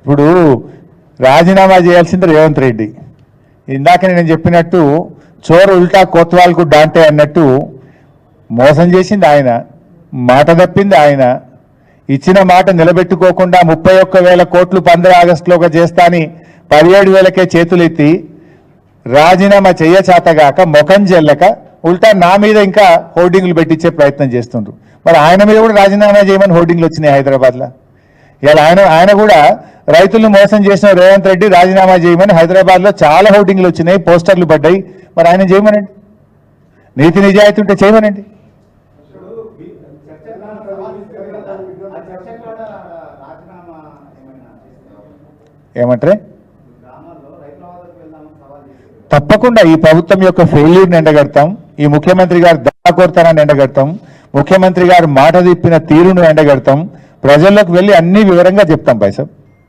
ఇప్పుడు రాజీనామా చేయాల్సింది రేవంత్ రెడ్డి. ఇందాక నేను చెప్పినట్టు చోరు ఉల్టా కోత్వాల్కు డాంటే అన్నట్టు మోసం చేసింది ఆయన, మాట తప్పింది ఆయన, ఇచ్చిన మాట నిలబెట్టుకోకుండా 31,000 కోట్లు 15 ఆగస్టులోగా చేస్తా అని 17,000కే చేతులెత్తి రాజీనామా చేయచాతగాక ముఖం చెల్లక ఉల్టా నా మీద ఇంకా హోర్డింగ్లు పెట్టించే ప్రయత్నం చేస్తుండ్రు. మరి ఆయన మీద కూడా రాజీనామా చేయమని హోర్డింగ్లు వచ్చినాయి హైదరాబాద్లో. ఇలా ఆయన కూడా రైతులను మోసం చేసిన రేవంత్ రెడ్డి రాజీనామా చేయమని హైదరాబాద్లో చాలా హోర్డింగ్లు వచ్చినాయి, పోస్టర్లు పడ్డాయి. మరి ఆయన చేయమనండి, నీతి నిజాయితీ ఉంటే చేయమనండి. ఏమంటారే తప్పకుండా ఈ ప్రభుత్వం యొక్క ఫెయిల్యూర్ని ఎండగడతాం, ఈ ముఖ్యమంత్రి గారు దాకోర్తనాన్ని ఎండగడతాం, ముఖ్యమంత్రి గారు మాట తిప్పిన తీరును ఎండగడతాం, ప్రజల్లోకి వెళ్ళి అన్ని వివరంగా చెప్తాం. పైసా